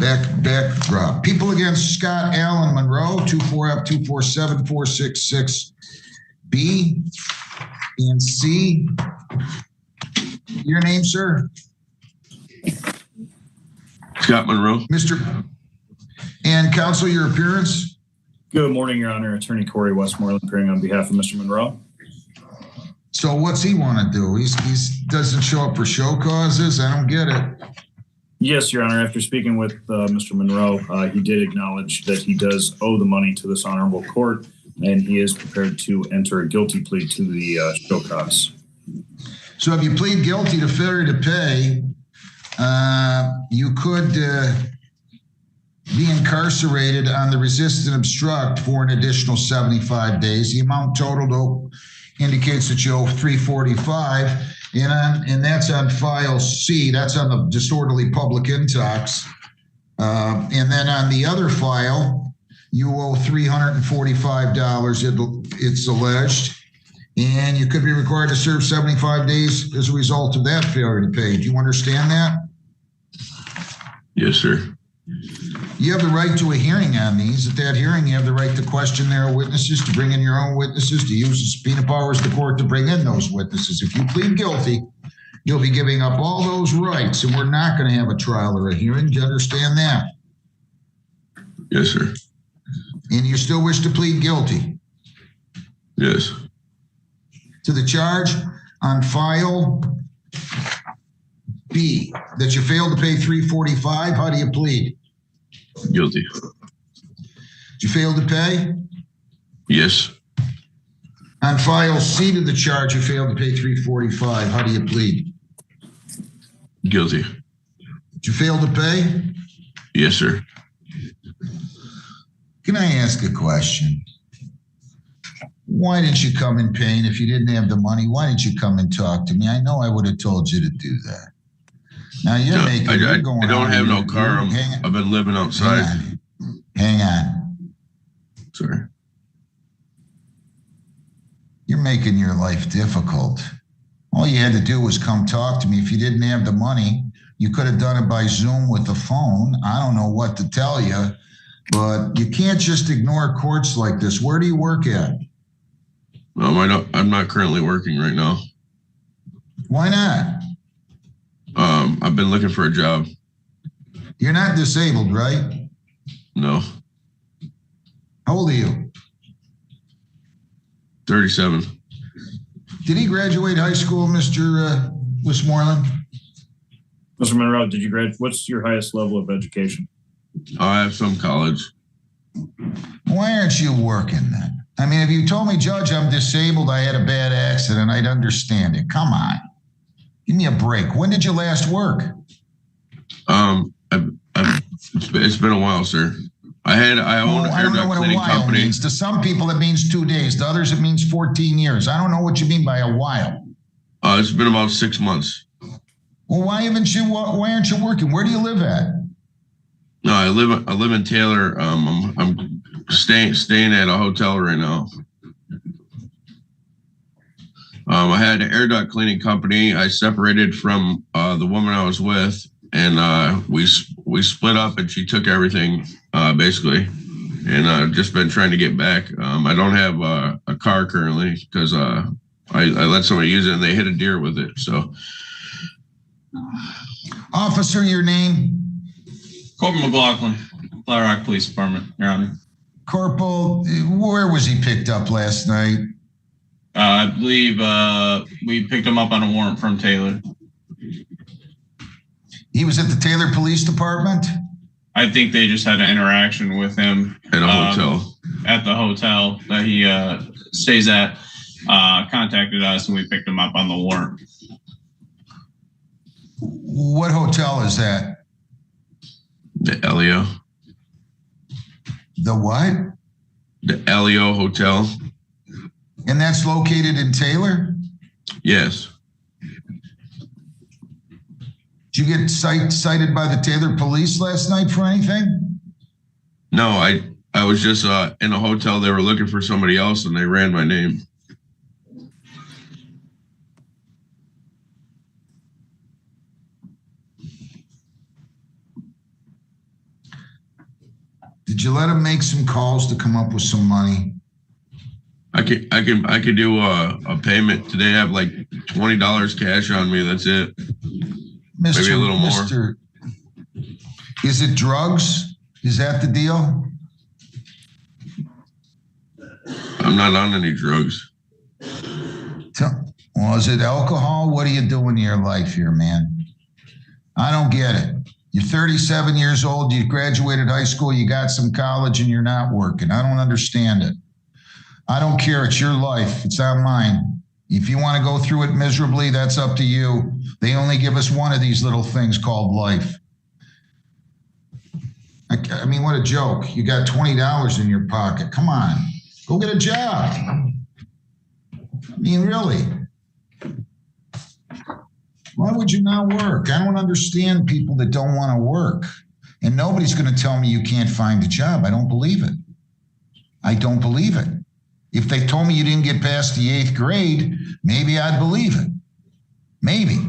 Backdrop. People against Scott Allen Monroe, 24F247466B and C. Your name, sir? Scott Monroe. Mr. And counsel, your appearance? Good morning, Your Honor. Attorney Corey Westmoreland appearing on behalf of Mr. Monroe. So what's he want to do? He doesn't show up for show causes? I don't get it. Yes, Your Honor. After speaking with Mr. Monroe, he did acknowledge that he does owe the money to this honorable court, and he is prepared to enter a guilty plea to the show cause. So if you plead guilty to failure to pay, you could be incarcerated on the resist and obstruct for an additional 75 days. The amount total indicates that you owe $345, and that's on file C. That's on the disorderly public intox. And then on the other file, you owe $345, it's alleged, and you could be required to serve 75 days as a result of that failure to pay. Do you understand that? Yes, sir. You have the right to a hearing on these. At that hearing, you have the right to question their witnesses, to bring in your own witnesses, to use the subpoena powers of the court to bring in those witnesses. If you plead guilty, you'll be giving up all those rights, and we're not going to have a trial or a hearing. Do you understand that? Yes, sir. And you still wish to plead guilty? Yes. To the charge on file B, that you failed to pay $345, how do you plead? Guilty. Did you fail to pay? Yes. On file C to the charge, you failed to pay $345, how do you plead? Guilty. Did you fail to pay? Yes, sir. Can I ask a question? Why didn't you come in pain if you didn't have the money? Why didn't you come and talk to me? I know I would have told you to do that. Now you're No, making. I don't have no car. I've been living outside. Hang on. Sorry. You're making your life difficult. All you had to do was come talk to me. If you didn't have the money, you could have done it by Zoom with the phone. I don't know what to tell you, but you can't just ignore courts like this. Where do you work at? I'm not currently working right now. Why not? I've been looking for a job. You're not disabled, right? No. How old are you? 37. Did he graduate high school, Mr. Westmoreland? Mr. Monroe, did you graduate? What's your highest level of education? I have some college. Why aren't you working then? I mean, if you told me, Judge, I'm disabled, I had a bad accident, I'd understand it. Come on. Give me a break. When did you last work? It's been a while, sir. I own an air duct cleaning company. Means. To some people, it means 2 days. To others, it means 14 years. I don't know what you mean by a while. It's been about 6 months. Well, why aren't you working? Where do you live at? No, I live in Taylor. I'm staying at a hotel right now. I had an air duct cleaning company. I separated from the woman I was with, and we split up, and she took everything basically. And I've just been trying to get back. I don't have a car currently because I let somebody use it, and they hit a deer with it. So, officer, your name? Corporal McLaughlin, Flat Rock Police Department, Your Honor. Corporal, where was he picked up last night? I believe we picked him up on a warrant from Taylor. He was at the Taylor Police Department? I think they just had an interaction with him at a hotel. At the hotel that he stays at, contacted us, and we picked him up on the warrant. What hotel is that? The Elio. The what? The Elio Hotel. And that's located in Taylor? Yes. Did you get cited by the Taylor police last night for anything? No, I was just in a hotel. They were looking for somebody else, and they ran my name. Did you let him make some calls to come up with some money? I could do a payment today. I have like $20 cash on me. That's it. Maybe a little more. Is it drugs? Is that the deal? I'm not on any drugs. Well, is it alcohol? What are you doing in your life here, man? I don't get it. You're 37 years old. You graduated high school. You got some college and you're not working. I don't understand it. I don't care. It's your life. It's not mine. If you want to go through it miserably, that's up to you. They only give us one of these little things called life. I mean, what a joke. You got $20 in your pocket. Come on. Go get a job. I mean, really. Why would you not work? I don't understand people that don't want to work. And nobody's going to tell me you can't find a job. I don't believe it. I don't believe it. If they told me you didn't get past the 8th grade, maybe I'd believe it. Maybe.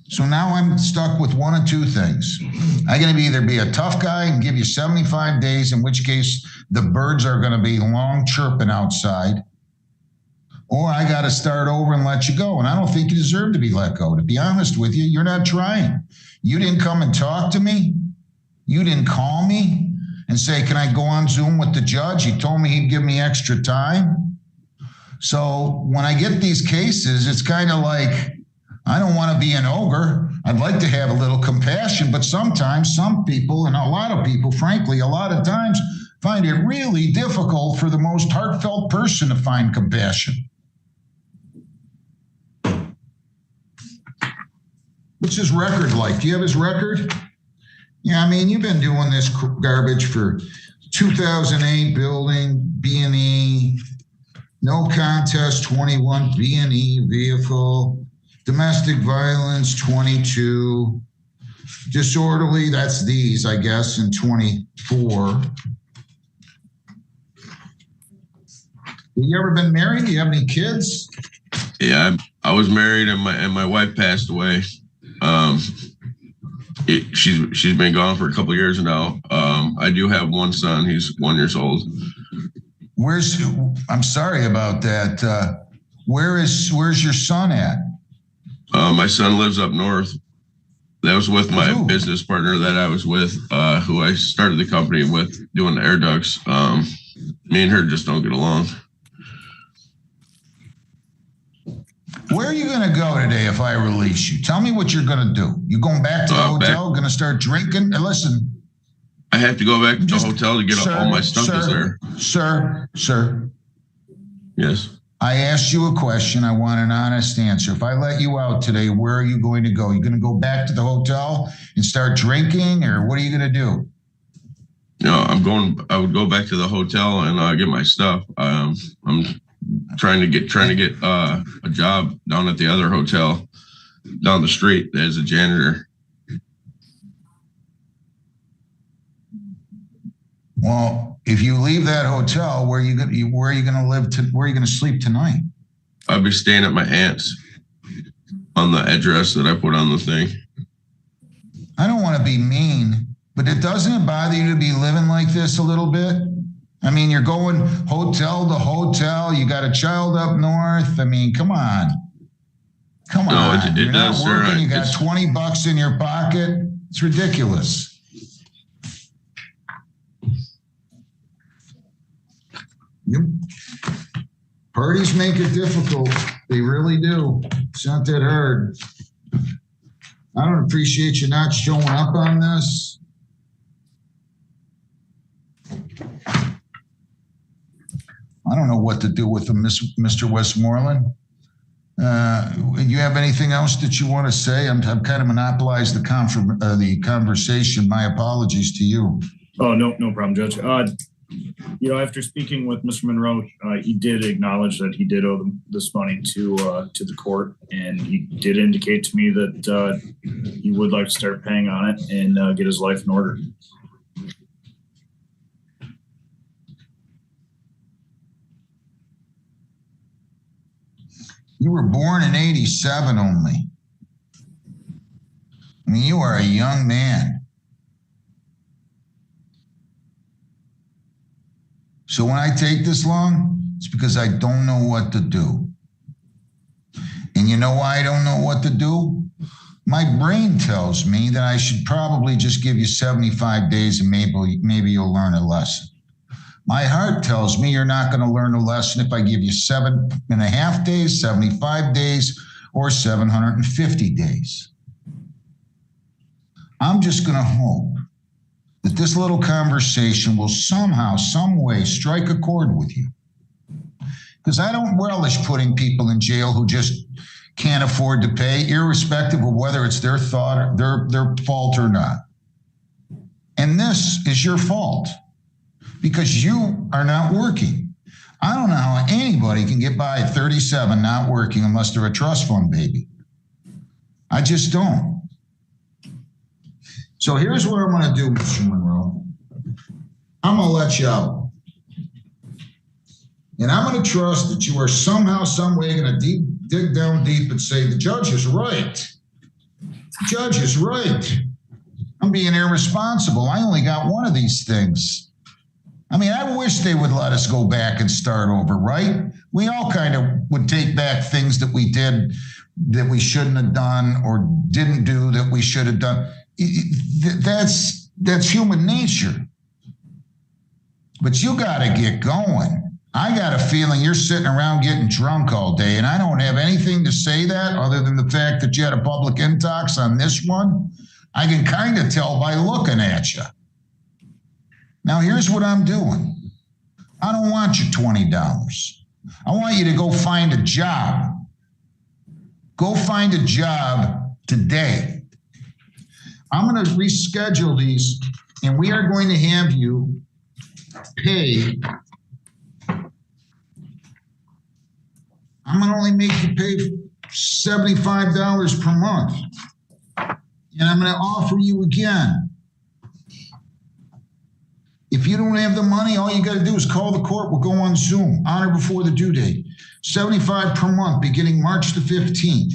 So now I'm stuck with one of two things. I'm going to either be a tough guy and give you 75 days, in which case the birds are going to be long chirping outside, or I got to start over and let you go. And I don't think you deserve to be let go. To be honest with you, you're not trying. You didn't come and talk to me. You didn't call me and say, can I go on Zoom with the judge? He told me he'd give me extra time. So when I get these cases, it's kind of like, I don't want to be an ogre. I'd like to have a little compassion, but sometimes some people, and a lot of people, frankly, a lot of times find it really difficult for the most heartfelt person to find compassion. What's his record like? Do you have his record? Yeah, I mean, you've been doing this garbage for 2008 building, B&E, no contest, 21, B&E vehicle, domestic violence, 22, disorderly, that's these, I guess, in 24. Have you ever been married? Do you have any kids? Yeah, I was married and my wife passed away. She's been gone for a couple of years now. I do have one son. He's 1 year old. I'm sorry about that. Where's your son at? My son lives up north. That was with my business partner that I was with, who I started the company with, doing the air ducts. Me and her just don't get along. Where are you going to go today if I release you? Tell me what you're going to do. You going back to the hotel, going to start drinking? Listen. I have to go back to the hotel to get all my stuff is there. Sir. Yes. I asked you a question. I want an honest answer. If I let you out today, where are you going to go? You going to go back to the hotel and start drinking, or what are you going to do? No, I would go back to the hotel and get my stuff. I'm trying to get a job down at the other hotel down the street as a janitor. Well, if you leave that hotel, where are you going to live? Where are you going to sleep tonight? I'll be staying at my aunt's on the address that I put on the thing. I don't want to be mean, but doesn't it bother you to be living like this a little bit? I mean, you're going hotel to hotel. You got a child up north. I mean, come on. Come on. No, you're not working. You got $20 in your pocket. It's ridiculous. Parties make it difficult. They really do. It's not that hard. I don't appreciate you not showing up on this. I don't know what to do with them, Mr. Westmoreland. You have anything else that you want to say? I'm kind of monopolized the conversation. My apologies to you. Oh, no problem, Judge. After speaking with Mr. Monroe, he did acknowledge that he did owe this money to the court, and he did indicate to me that he would like to start paying on it and get his life in order. You were born in 87 only. mean, you are a young man. So when I take this long, it's because I don't know what to do. And you know why I don't know what to do? My brain tells me that I should probably just give you 75 days and maybe you'll learn a lesson. My heart tells me you're not going to learn a lesson if I give you 7.5 days, 75 days, or 750 days. I'm just going to hope that this little conversation will somehow, some way strike a chord with you. Because I don't relish putting people in jail who just can't afford to pay, irrespective of whether it's their thought, their fault or not. And this is your fault because you are not working. I don't know how anybody can get by at 37 not working unless they're a trust fund baby. I just don't. So here's what I'm going to do, Mr. Monroe. I'm going to let you out. And I'm going to trust that you are somehow, some way going to dig down deep and say, the judge is right. The judge is right. I'm being irresponsible. I only got one of these things. I mean, I wish they would let us go back and start over, right? We all kind of would take back things that we did that we shouldn't have done or didn't do that we should have done. That's human nature. But you got to get going. I got a feeling you're sitting around getting drunk all day, and I don't have anything to say that other than the fact that you had a public intox on this one. I can kind of tell by looking at you. Now, here's what I'm doing. I don't want your $20. I want you to go find a job. Go find a job today. I'm going to reschedule these, and we are going to have you pay. I'm going to only make you pay $75 per month. And I'm going to offer you again. If you don't have the money, all you got to do is call the court. We'll go on Zoom, on or before the due date. $75 per month, beginning March the 15th.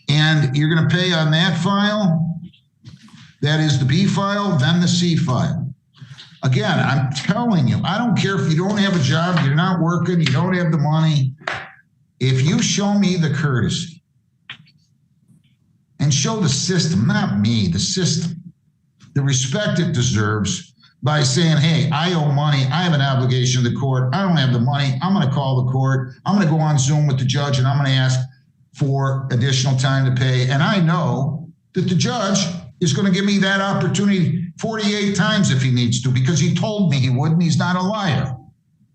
And you're going to pay on that file. That is the B file, then the C file. Again, I'm telling you, I don't care if you don't have a job, you're not working, you don't have the money. If you show me the courtesy and show the system, not me, the system, the respect it deserves by saying, hey, I owe money, I have an obligation to the court, I don't have the money, I'm going to call the court, I'm going to go on Zoom with the judge, and I'm going to ask for additional time to pay. And I know that the judge is going to give me that opportunity 48 times if he needs to, because he told me he would, and he's not a liar.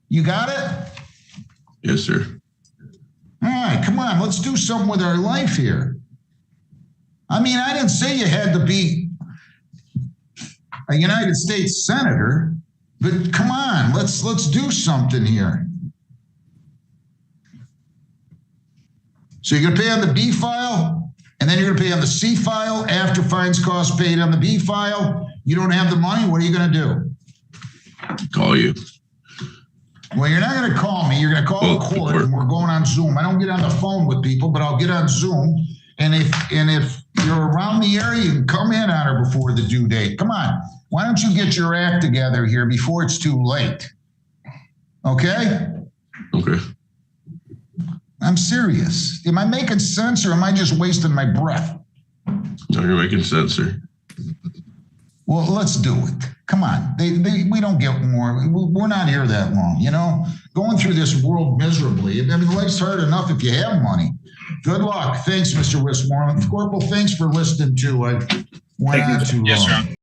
You got it? Yes, sir. All right, come on, let's do something with our life here. I mean, I didn't say you had to be a United States senator, but come on, let's do something here. So you're going to pay on the B file, and then you're going to pay on the C file after fines costs paid on the B file. You don't have the money, what are you going to do? Call you. Well, you're not going to call me. You're going to call the court, and we're going on Zoom. I don't get on the phone with people, but I'll get on Zoom. And if you're around the area, you can come in on or before the due date. Come on. Why don't you get your act together here before it's too late? Okay? Okay. I'm serious. Am I making sense, or am I just wasting my breath? No, you're making sense, sir. Well, let's do it. Come on. We don't get more. We're not here that long, you know? Going through this world miserably. I mean, life's hard enough if you have money. Good luck. Thanks, Mr. Westmoreland. Corporal, thanks for listening to. I went on too long. Yes, sir.